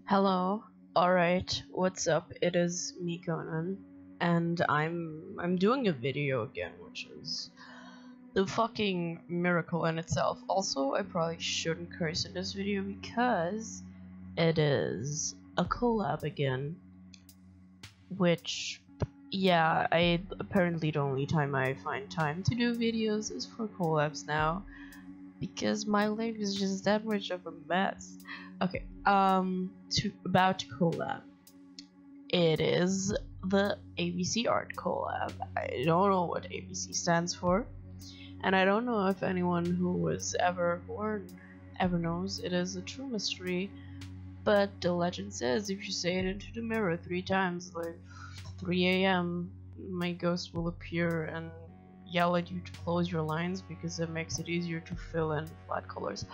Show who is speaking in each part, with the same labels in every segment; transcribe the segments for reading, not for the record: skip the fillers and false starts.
Speaker 1: Hello. Alright, what's up? It is me, Conan, and I'm doing a video again, which is the fucking miracle in itself. Also, I probably shouldn't curse in this video because it is a collab again, which, yeah, apparently the only time I find time to do videos is for collabs now, because my life is just that much of a mess. Okay, about collab. It is the ABC art collab. I don't know what ABC stands for, and I don't know if anyone who was ever born ever knows. It is a true mystery, but the legend says if you say it into the mirror 3 times, like 3 a.m., my ghost will appear and yell at you to close your lines because it makes it easier to fill in flat colors.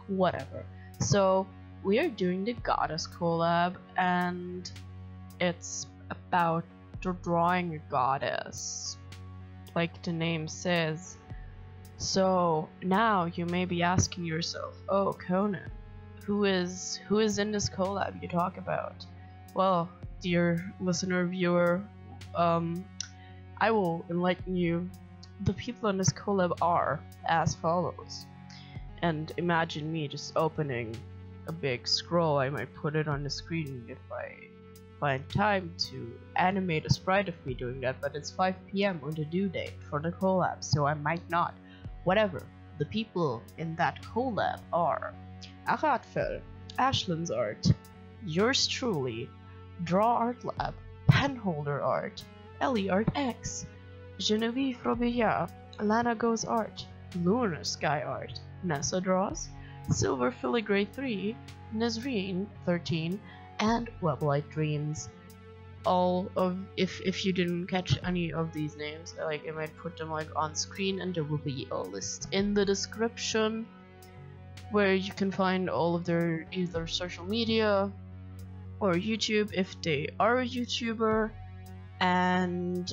Speaker 1: Whatever. So we are doing the goddess collab, and it's about drawing a goddess, like the name says. So now you may be asking yourself, oh Conan, who is in this collab you talk about? Well, dear listener, viewer, I will enlighten you. The people on this collab are as follows. And imagine me just opening a big scroll. I might put it on the screen if I find time to animate a sprite of me doing that, but it's 5 p.m. on the due date for the collab, so I might not. Whatever. The people in that collab are Agatfel, Ashland's Art, yours truly, Draw Art Lab, Penholder Art, Ellie Art X, Genevieve Robillard, Lana Goes Art, Lunar Sky Art, Nessa Draws, Silver Filigree 3, Nazreen 13, and Weblight Dreams. All of, if you didn't catch any of these names, like I might put them like on screen, and there will be a list in the description where you can find all of their either social media or YouTube if they are a YouTuber. And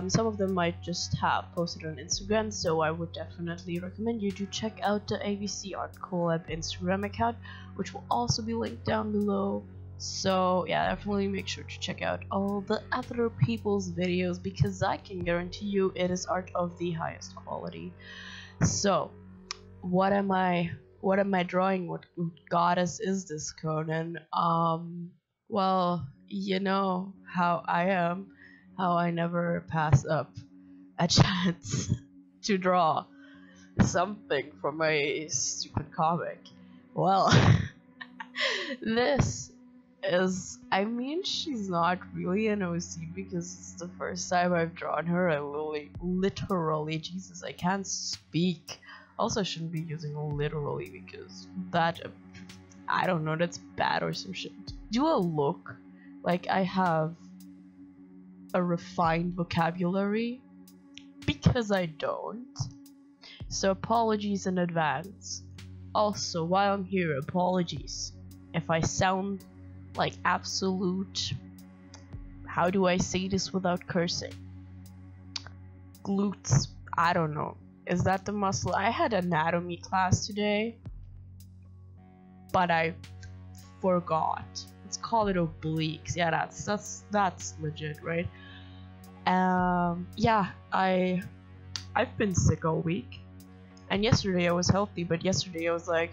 Speaker 1: some of them might just have posted on Instagram, so I would definitely recommend you to check out the ABC Art Collab Instagram account, which will also be linked down below. So yeah, definitely make sure to check out all the other people's videos, because I can guarantee you it is art of the highest quality. So what am I drawing? What goddess is this, Conan? Well, you know how I am. How I never pass up a chance to draw something from my stupid comic. Well, this is, I mean, she's not really an OC because it's the first time I've drawn her. I literally, Jesus, I can't speak. Also, I shouldn't be using literally because that, I don't know, that's bad or some shit. Do I look like I have a refined vocabulary? Because I don't. So apologies in advance. Also, while I'm here, apologies if I sound like absolute, how do I say this without cursing? Glutes, I don't know. Is that the muscle? I had anatomy class today, but I forgot. Let's call it obliques. Yeah, that's legit, right? Yeah, I've been sick all week, and yesterday I was healthy, but yesterday I was like,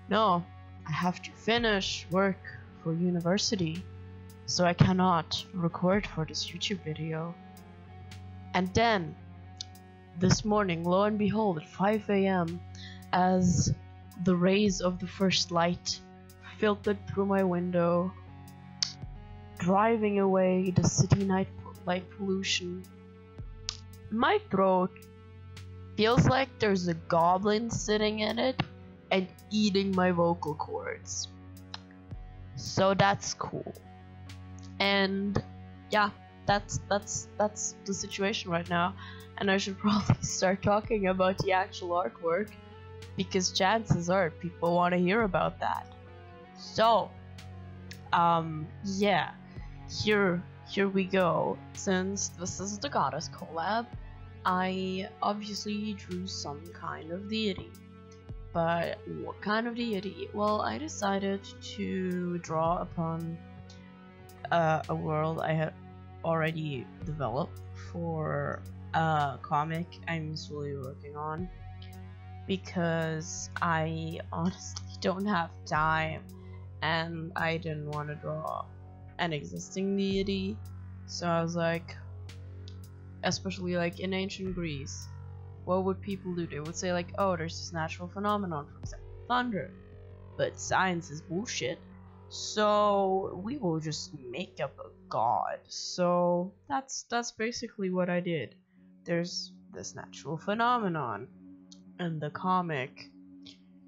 Speaker 1: no, I have to finish work for university, so I cannot record for this YouTube video. And then this morning, lo and behold, at 5 a.m., as the rays of the first light filtered through my window, driving away the city night light pollution, my throat feels like there's a goblin sitting in it and eating my vocal cords. So that's cool. And yeah, that's the situation right now, and I should probably start talking about the actual artwork, because chances are people want to hear about that. So yeah, here we go. Since this is the goddess collab, I obviously drew some kind of deity. But what kind of deity? Well, I decided to draw upon a world I had already developed for a comic I'm slowly working on, because I honestly don't have time and I didn't want to draw an existing deity. So I was like, especially like in ancient Greece, what would people do? They would say like, oh, there's this natural phenomenon, for example, thunder, but science is bullshit, so we will just make up a god. So that's basically what I did. There's this natural phenomenon in the comic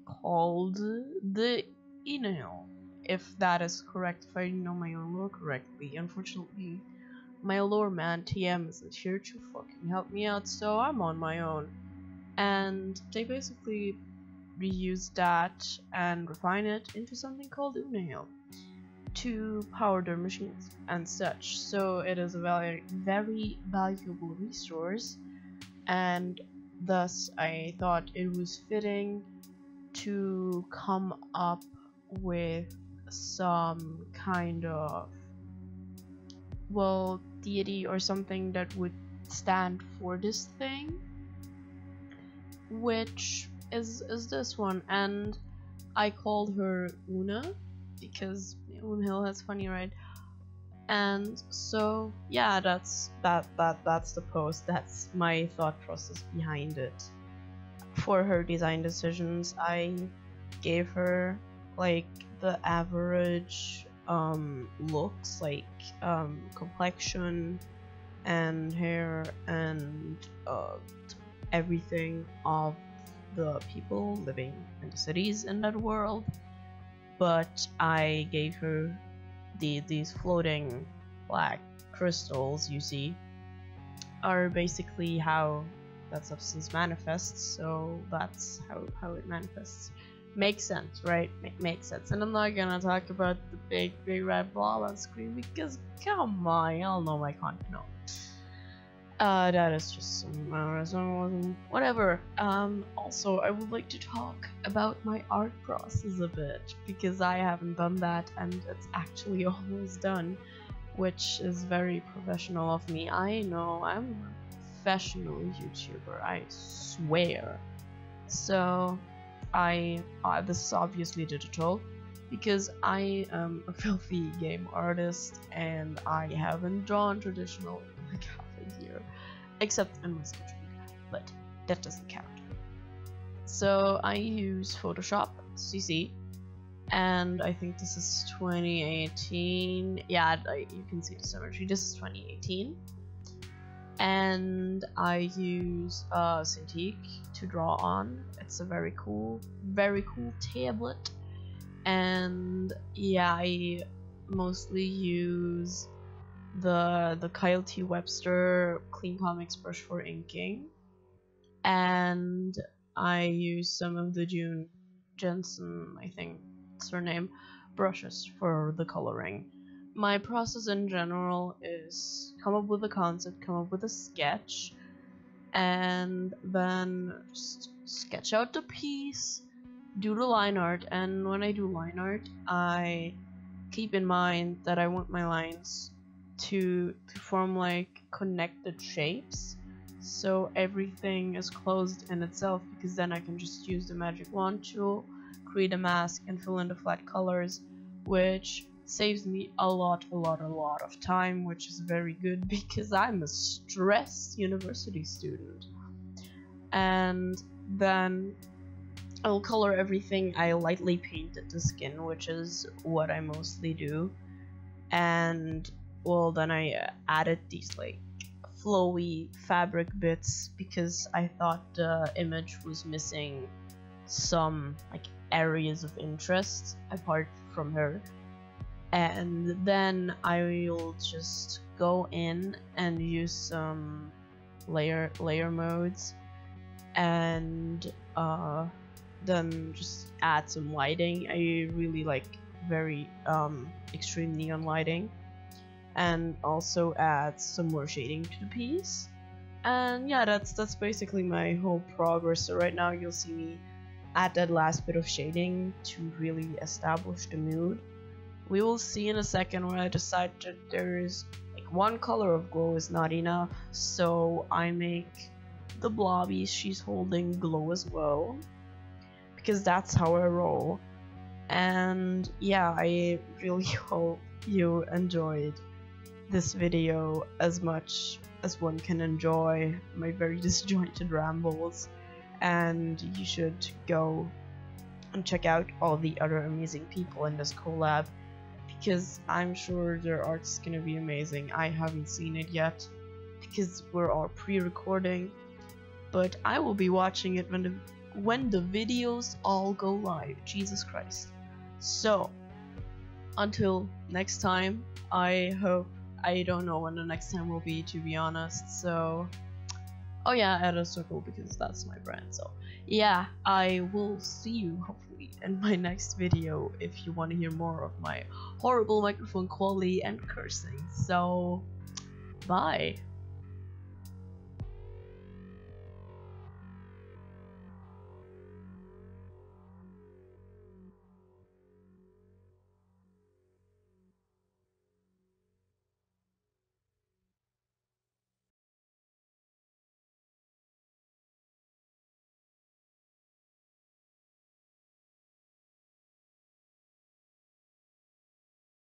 Speaker 1: called the Inhale, if that is correct, if I know my own lore correctly. Unfortunately, my lore man TM isn't here to fucking help me out, so I'm on my own. And they basically reuse that and refine it into something called Unihil to power their machines and such. So it is a very, very valuable resource, and thus I thought it was fitting to come up with some kind of, well, deity or something that would stand for this thing, which is this one. And I called her Una because Unhill has funny, right? And so yeah, that's the post. That's my thought process behind it. For her design decisions, I gave her like the average looks, like complexion and hair and everything of the people living in the cities in that world. But I gave her these floating black crystals, you see, are basically how that substance manifests. So that's how it manifests. Makes sense, right? Makes sense. And I'm not gonna talk about the big red blob on screen because come on, y'all know my content. No. That is just some whatever. Also, I would like to talk about my art process a bit, because I haven't done that and it's actually almost done, which is very professional of me. I know, I'm a professional YouTuber, I swear. So this is obviously digital because I am a filthy game artist and I haven't drawn traditional in like half a year, except in my sketchbook, but that doesn't count. So I use Photoshop CC, and I think this is 2018. Yeah, you can see the symmetry. This is 2018. And I use Cintiq to draw on. It's a very cool tablet. And yeah, I mostly use the Kyle T. Webster Clean Comics brush for inking, and I use some of the June Jensen, I think that's her name, brushes for the coloring. My process in general is come up with a concept, come up with a sketch, and then just sketch out the piece, do the line art. And when I do line art, I keep in mind that I want my lines to form like connected shapes, so everything is closed in itself, because then I can just use the magic wand tool, create a mask, and fill in the flat colors, which saves me a lot of time, which is very good because I'm a stressed university student. And then I'll color everything. I lightly painted the skin, which is what I mostly do. And well, then I added these like flowy fabric bits because I thought the image was missing some like areas of interest apart from her. And then I will just go in and use some layer modes, and then just add some lighting. I really like very extreme neon lighting, and also add some more shading to the piece. And yeah, that's basically my whole progress. So right now you'll see me add that last bit of shading to really establish the mood. We will see in a second when I decide that there is like one color of glow is not enough, so I make the blobbies she's holding glow as well, because that's how I roll. And yeah, I really hope you enjoyed this video as much as one can enjoy my very disjointed rambles, and you should go and check out all the other amazing people in this collab, because I'm sure their art's gonna be amazing. I haven't seen it yet because we're all pre-recording, but I will be watching it when the videos all go live. Jesus Christ. So until next time, I don't know when the next time will be, to be honest. So oh yeah, add a circle because that's my brand. So yeah, I will see you hopefully in my next video if you want to hear more of my horrible microphone quality and cursing. So bye.